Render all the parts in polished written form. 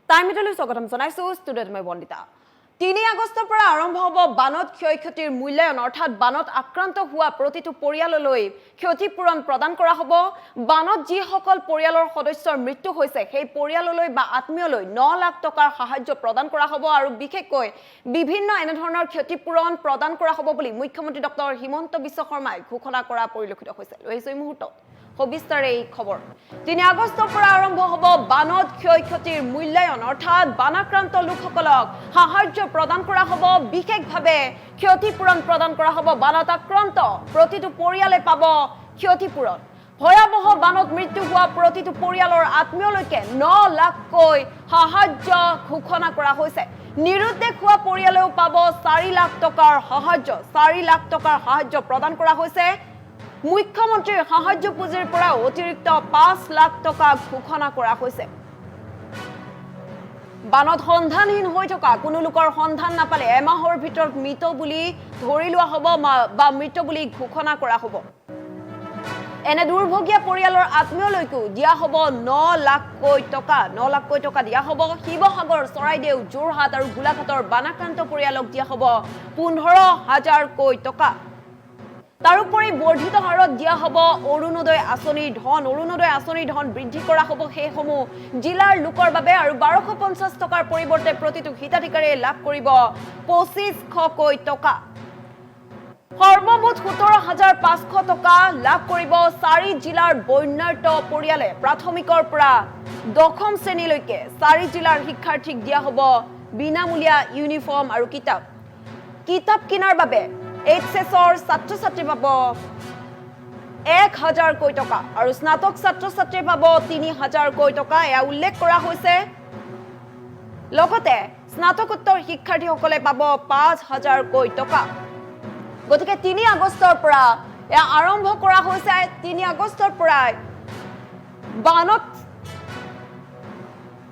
টাইমিটলৈ স্বাগতম জনাইছো ষ্টুডিঅ'ত মই বন্দিতা ৩ আগষ্টৰ পৰা আৰম্ভ হ'ব বানত ক্ষয়ক্ষতিৰ মূল্যায়ন অৰ্থাৎ বানত আক্ৰান্ত হোৱা প্ৰতিটো পৰিয়াললৈ ক্ষতিপূৰণ প্ৰদান কৰা হ'ব বানত যিসকল পৰিয়ালৰ সদস্যৰ মৃত্যু হৈছে সেই পৰিয়াললৈ বা আত্মীয়লৈ ৯ লাখ টকাৰ সাহায্য প্ৰদান কৰা হ'ব আৰু বিশেষকৈ বিভিন্ন এনেধৰণৰ ক্ষতিপূৰণ প্ৰদান কৰা হ'ব বুলি মুখ্যমন্ত্ৰী ডক্টৰ হিমন্ত বিশ্ব শৰ্মাই ঘোষণা কৰা পৰিলক্ষিত হৈছে লৈছো এই মুহূৰ্তত সবিস্তাৰে এই খবৰ ৩ আগষ্টৰ পৰা আৰম্ভ হ'ব বানত ক্ষয়ক্ষতিৰ মূল্যায়ন অৰ্থাৎ বানাক্ৰান্ত লোকসকলক সাহায্য প্ৰদান কৰা হ'ব বিশেষভাৱে ক্ষতিপূৰণ প্ৰদান কৰা হ'ব বানত আক্ৰান্ত প্ৰতিটো পৰিয়ালে পাব ক্ষতিপূৰণ ভয়াবহ বানত মৃত্যু হোৱা প্ৰতিটো পৰিয়ালৰ আত্মীয়লৈকে ৯ লাখকৈ সাহায্য ঘোষণা কৰা হৈছে নিৰুদ্দেশ হোৱা পৰিয়ালেও পাব ৪ লাখ টকাৰ সাহায্য ৪ লাখ টকাৰ সাহায্য প্ৰদান কৰা হৈছে মুখ্যমন্ত্ৰীৰ সাহায্য পুঁজিৰ পৰা অতিৰিক্ত ৫ লাখ টকা ঘোষণা কৰা হৈছে বানত সন্ধানহীন হৈ থকা কোনো লোকৰ সন্ধান নাপালে এমাহৰ ভিতৰত মৃত বুলি ধৰি লোৱা হ'ব বা মৃত বুলি ঘোষণা কৰা হ'ব এনে দুৰ্ভগীয়া পৰিয়ালৰ আত্মীয়লৈকো দিয়া হ'ব ৯ লাখকৈ টকা দিয়া হ'ব শিৱসাগৰ চৰাইদেউ যোৰহাট আৰু গোলাঘাটৰ বানাক্ৰান্ত পৰিয়ালক দিয়া হ'ব ১৫,০০০কৈ টকা তাৰোপৰি বৰ্ধিত হাৰত দিয়া হ'ব অৰুণোদয় আঁচনিৰ ধন বৃদ্ধি কৰা হ'ব সেইসমূহ জিলাৰ লোকৰ বাবে আৰু ১২৫০ টকাৰ পৰিৱৰ্তে প্ৰতিটো হিতাধিকাৰীয়ে লাভ কৰিব ২৫০০কৈ টকা সৰ্বমুঠ ১৭,৫০০ টকা লাভ কৰিব ৪ জিলাৰ বন্যাৰ্ত পৰিয়ালে প্ৰাথমিকৰ পৰা দশম শ্ৰেণীলৈকে ৪ জিলাৰ শিক্ষাৰ্থীক দিয়া হ'ব বিনামূলীয়া ইউনিফৰ্ম আৰু কিতাপ কিনাৰ বাবে এইচএছৰ ছাত্ৰ-ছাত্ৰী পাব ১,০০০কৈ টকা আৰু স্নাতক ছাত্ৰ-ছাত্ৰী পাব ৩,০০০কৈ টকা এয়া উল্লেখ কৰা হৈছে লগতে স্নাতকোত্তৰ শিক্ষাৰ্থীসকলে পাব ৫,০০০কৈ টকা গতিকে ৩ আগষ্টৰ পৰা এয়া আৰম্ভ কৰা হৈছে ৩ আগষ্টৰ পৰাই বানত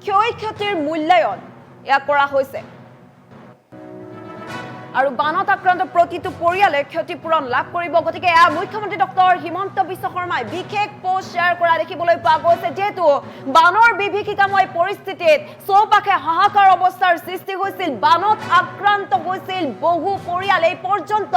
ক্ষয়ক্ষতিৰ মূল্যায়ন এয়া কৰা হৈছে আৰু বানত আক্ৰান্ত প্ৰতিটো পৰিয়ালে ক্ষতিপূৰণ লাভ কৰিব গতিকে মুখ্যমন্ত্ৰী ডক্টৰ হিমন্ত বিশ্ব শৰ্মাই বিশেষ পোষ্ট শ্বেয়াৰ কৰা দেখিবলৈ পোৱা গৈছে যেহেতু বানৰ বিভীষিকাময় পৰিস্থিতিত চৌপাশে হাহাকাৰ অৱস্থাৰ সৃষ্টি হৈছিল বানত আক্ৰান্ত হৈছিল বহু পৰিয়াল এই পৰ্যন্ত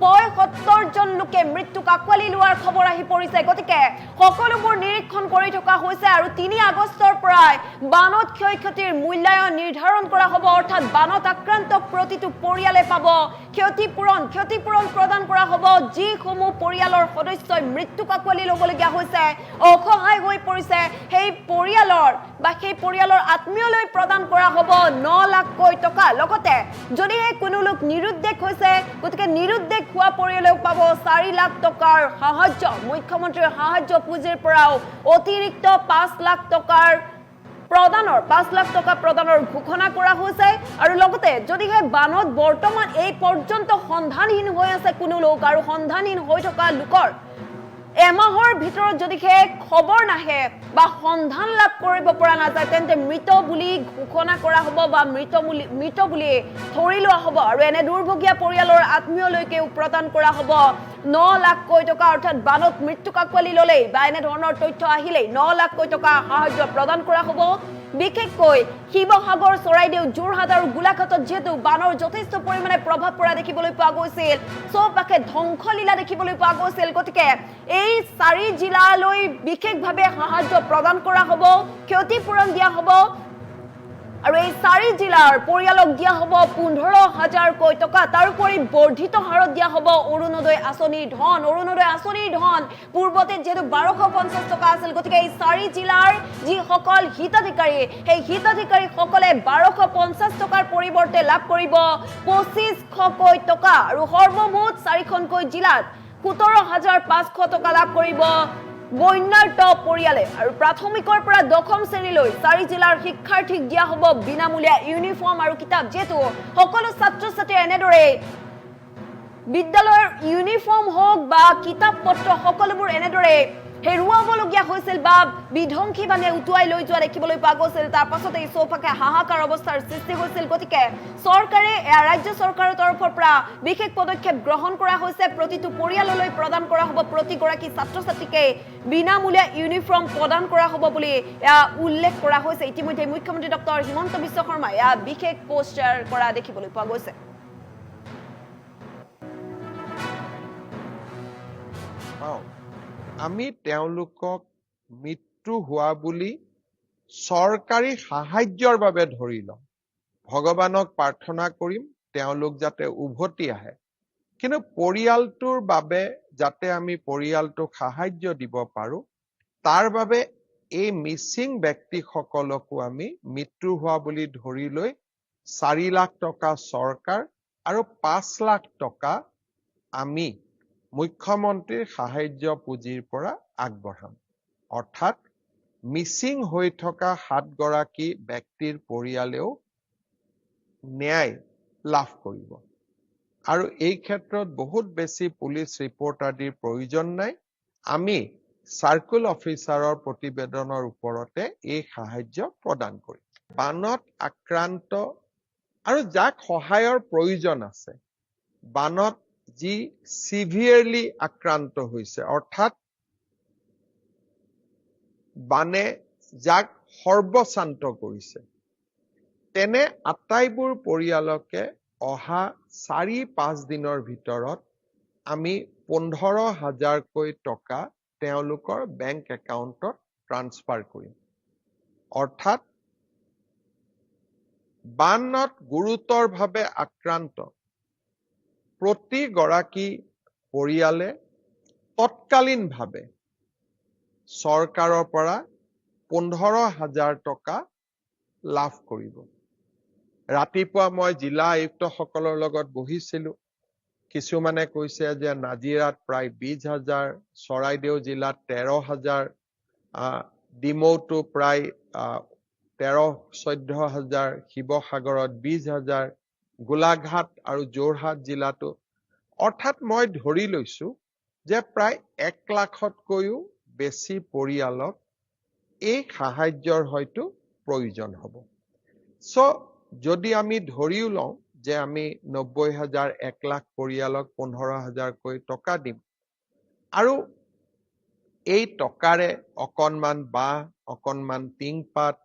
৭৫ জন লোকে মৃত্যুক আঁকোৱালি লোৱাৰ খবৰ আহি পৰিছে গতিকে সকলোবোৰ নিৰীক্ষণ কৰি থকা হৈছে আৰু ৩ আগষ্টৰ পৰাই বানত ক্ষয়ক্ষতিৰ মূল্যায়ন নিৰ্ধাৰণ কৰা হ'ব অৰ্থাৎ বানত আক্ৰান্ত প্ৰতিটো পৰিয়ালে ক্ষতিপূৰণ প্ৰদান কৰা হ'ব যিসমূহ পৰিয়ালৰ সদস্যই মৃত্যুক আঁকোৱালি ল'বলগীয়া হৈছে অসহায় হৈ পৰিছে সেই পৰিয়ালৰ আত্মীয়লৈ প্ৰদান কৰা হ'ব ৯ লাখকৈ টকা লগতে যদিহে কোনো লোক নিৰুদ্দেশ হৈছে গতিকে নিৰুদ্দেশ হোৱা পৰিয়ালেও পাব ৪ লাখ টকাৰ সাহায্য মুখ্যমন্ত্ৰীৰ সাহায্য পুঁজিৰ পৰাও অতিৰিক্ত ৫ লাখ টকাৰ ৫ লাখ টকা প্ৰদানৰ ঘোষণা কৰা হৈছে আৰু লগতে যদিহে বানত বৰ্তমান এই পৰ্যন্ত সন্ধানহীন হৈ আছে কোনো লোক আৰু সন্ধানহীন হৈ থকা লোকৰ এমাহৰ ভিতৰত যদিহে খবৰ নাহে বা সন্ধান লাভ কৰিব পৰা নাযায় তেন্তে মৃত বুলি ঘোষণা কৰা হ'ব বা মৃত বুলি ধৰি লোৱা হ'ব আৰু এনে দুৰ্ভগীয়া পৰিয়ালৰ আত্মীয়লৈকেও প্ৰদান কৰা হ'ব ৯ লাখকৈ টকা অৰ্থাৎ বানত মৃত্যুক আঁকোৱালি ল'লেই বা এনে ধৰণৰ তথ্য আহিলেই ৯ লাখকৈ টকা সাহায্য প্ৰদান কৰা হ'ব বিশেষকৈ শিৱসাগৰ চৰাইদেউ যোৰহাট আৰু গোলাঘাটত যেহেতু বানৰ যথেষ্ট পৰিমাণে প্ৰভাৱ পৰা দেখিবলৈ পোৱা গৈছিল চৌপাশে ধ্বংসলীলা দেখিবলৈ পোৱা গৈছিল গতিকে এই ৪ জিলালৈ বিশেষভাৱে সাহায্য প্ৰদান কৰা হ'ব ক্ষতিপূৰণ দিয়া হ'ব আৰু এই ৪ জিলাৰ পৰিয়ালক দিয়া হ'ব ১৫,০০০কৈ টকা তাৰোপৰি বৰ্ধিত হাৰত দিয়া হ'ব অৰুণোদয় আঁচনিৰ ধন পূৰ্বতে যেহেতু ১২৫০ টকা আছিল গতিকে এই ৪ জিলাৰ যিসকল হিতাধিকাৰী সেই হিতাধিকাৰীসকলে ১২৫০ টকাৰ পৰিৱৰ্তে লাভ কৰিব ২৫০০কৈ টকা আৰু সৰ্বমুঠ ৪খনকৈ জিলাত ১৭,৫০০ টকা লাভ কৰিব বন্যাৰ্ত পৰিয়ালে আৰু প্ৰাথমিকৰ পৰা দশম শ্ৰেণীলৈ ৪ জিলাৰ শিক্ষাৰ্থীক দিয়া হ'ব বিনামূলীয়া ইউনিফৰ্ম আৰু কিতাপ যেহেতু সকলো ছাত্ৰ-ছাত্ৰী এনেদৰে বিদ্যালয়ৰ ইউনিফৰ্ম হওক বা কিতাপ পত্ৰ সকলোবোৰ এনেদৰে হেৰুৱাবলগীয়া হৈছিল বা বিধ্বংসী বানে উটুৱাই লৈ যোৱা দেখিবলৈ পোৱা গৈছিল। তাৰ পাছতে এই চৌপাশে হাহাকাৰ অৱস্থাৰ সৃষ্টি হৈছিল। গতিকে চৰকাৰে ৰাজ্য চৰকাৰৰ তৰফৰ পৰা বিশেষ পদক্ষেপ গ্ৰহণ কৰা হৈছে। প্ৰতিটো পৰিয়াললৈ প্ৰদান কৰা হ'ব, প্ৰতিগৰাকী ছাত্ৰ ছাত্ৰীকে বিনামূলীয়া ইউনিফৰ্ম প্ৰদান কৰা হ'ব বুলি উল্লেখ কৰা হৈছে। ইতিমধ্যে মুখ্যমন্ত্ৰী ডক্টৰ হিমন্ত বিশ্ব শৰ্মাই বিশেষ পোষ্ট শ্বেয়াৰ কৰা দেখিবলৈ পোৱা গৈছে। আমি তেওঁলোকক মৃত্যু হোৱা বুলি চৰকাৰী সাহায্যৰ বাবে ধৰি লওঁ। ভগৱানক প্ৰাৰ্থনা কৰিম তেওঁলোক যাতে উভতি আহে, কিন্তু পৰিয়ালটোৰ বাবে যাতে আমি পৰিয়ালটোক সাহায্য দিব পাৰো, তাৰ বাবে এই মিচিং ব্যক্তিসকলকো আমি মৃত্যু হোৱা বুলি ধৰি লৈ 4 লাখ টকা চৰকাৰ আৰু 5 লাখ টকা আমি মুখ্যমন্ত্ৰীৰ সাহায্য পুঁজিৰ পৰা আগবঢ়াম। অৰ্থাৎ মিচিং হৈ থকা 7 গৰাকী ব্যক্তিৰ পৰিয়ালেও ন্যায় লাভ কৰিব। আৰু এই ক্ষেত্ৰত বহুত বেছি পুলিচ ৰিপৰ্ট আদিৰ প্ৰয়োজন নাই। আমি চাৰ্কুল অফিচাৰৰ প্ৰতিবেদনৰ ওপৰতে এই সাহায্য প্ৰদান কৰিম। বানত আক্ৰান্ত আৰু যাক সহায়ৰ প্ৰয়োজন আছে, বানত যি সিভিয়াৰলি আক্ৰান্ত হৈছে, অৰ্থাৎ বানে যাক সৰ্বশান্ত কৰিছে, তেনে আটাইবোৰ পৰিয়ালকে অহা 4-5 দিনৰ ভিতৰত আমি 15,000কৈ টকা তেওঁলোকৰ বেংক একাউণ্টত ট্ৰান্সফাৰ কৰিম। অৰ্থাৎ বানত গুৰুতৰভাৱে আক্ৰান্ত প্ৰতিগৰাকী পৰিয়ালে তৎকালীনভাৱে চৰকাৰৰ পৰা 15,000 টকা লাভ কৰিব। ৰাতিপুৱা মই জিলা আয়ুক্তসকলৰ লগত বহিছিলোঁ। কিছুমানে কৈছে যে নাজিৰাত প্ৰায় 20,000, চৰাইদেউ জিলাত 13,000, ডিমৌতো প্ৰায় 13-14,000, শিৱসাগৰত 20,000, গোলাঘাট আৰু যোৰহাট জিলাতো। অৰ্থাৎ মই ধৰি লৈছো যে প্ৰায় 1 লাখতকৈও বেছি পৰিয়ালক এই সাহায্যৰ হয়তো প্ৰয়োজন হ'ব। যদি আমি ধৰিও লওঁ যে আমি 90,000, 1 লাখ পৰিয়ালক 15,000কৈ টকা দিম, আৰু এই টকাৰে অকণমান বাঁহ, অকণমান টিংপাত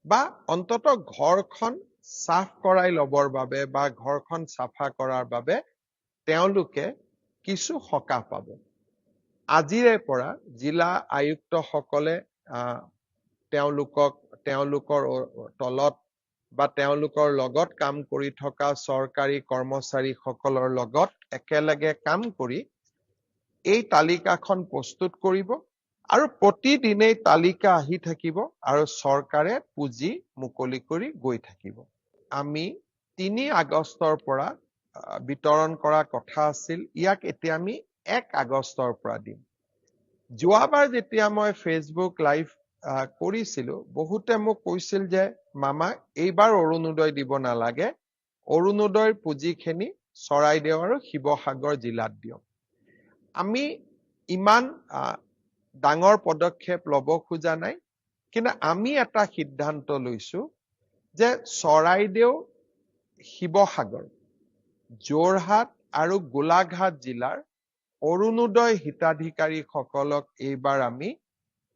বা অন্তত ঘৰখন চাফ কৰাই ল'বৰ বাবে বা ঘৰখন চাফা কৰাৰ বাবে তেওঁলোকে কিছু সকাহ পাব। আজিৰে পৰা জিলা আয়ুক্তসকলে তেওঁলোকৰ তলত বা তেওঁলোকৰ লগত কাম কৰি থকা চৰকাৰী কৰ্মচাৰীসকলৰ লগত একেলগে কাম কৰি এই তালিকাখন প্ৰস্তুত কৰিব আৰু প্ৰতিদিনেই তালিকা আহি থাকিব আৰু চৰকাৰে পুঁজি মুকলি কৰি গৈ থাকিব। আমি 3 আগষ্টৰ পৰা বিতৰণ কৰা কথা আছিল, ইয়াক এতিয়া আমি 1 আগষ্টৰ পৰা দিম। যোৱাবাৰ যেতিয়া মই ফেচবুক লাইভ কৰিছিলো, বহুতে মোক কৈছিল যে মামা এইবাৰ অৰুণোদয় দিব নালাগে, অৰুণোদয়ৰ পুঁজিখিনি চৰাইদেউ আৰু শিৱসাগৰ জিলাত দিয়ক। আমি ইমান ডাঙৰ পদক্ষেপ ল'ব খোজা নাই, কিন্তু আমি এটা সিদ্ধান্ত লৈছো যে চৰাইদেউ, শিৱসাগৰ, যোৰহাট আৰু গোলাঘাট জিলাৰ অৰুণোদয় হিতাধিকাৰীসকলক এইবাৰ আমি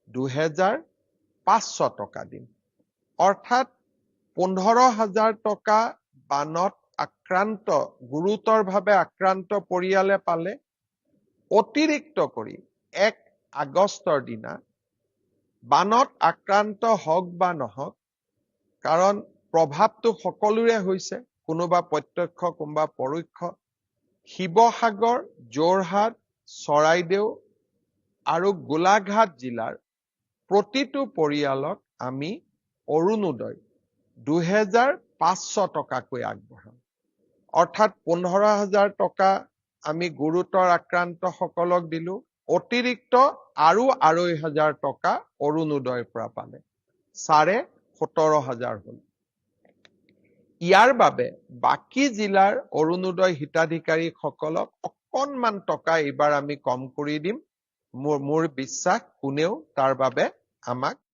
2,500 টকা দিম। অৰ্থাৎ 15,000 টকা বানত আক্ৰান্ত, গুৰুতৰভাৱে আক্ৰান্ত পৰিয়ালে পালে। অতিৰিক্ত কৰি 1 আগষ্টৰ দিনা বানত আক্ৰান্ত হওক বা নহওক, কাৰণ প্ৰভাৱটো সকলোৰে হৈছে, কোনোবা প্ৰত্যক্ষ কোনোবা পৰোক্ষ, শিৱসাগৰ, যোৰহাট, চৰাইদেউ আৰু গোলাঘাট জিলাৰ প্ৰতিটো পৰিয়ালক আমি অৰুণোদয় 2,500 টকাকৈ আগবঢ়াম। অৰ্থাৎ 15,000 টকা আমি গুৰুতৰ আক্ৰান্ত সকলক দিলো, অতিৰিক্ত আৰু 2,500 টকা অৰুণোদয়ৰ পৰা পালে, 17,500 হল। ইয়াৰ বাবে বাকী জিলাৰ অৰুণোদয় হিতাধিকাৰীসকলক অকণমান টকা এইবাৰ আমি কম কৰি দিম। মোৰ বিশ্বাস কোনেও তাৰ বাবে আমাক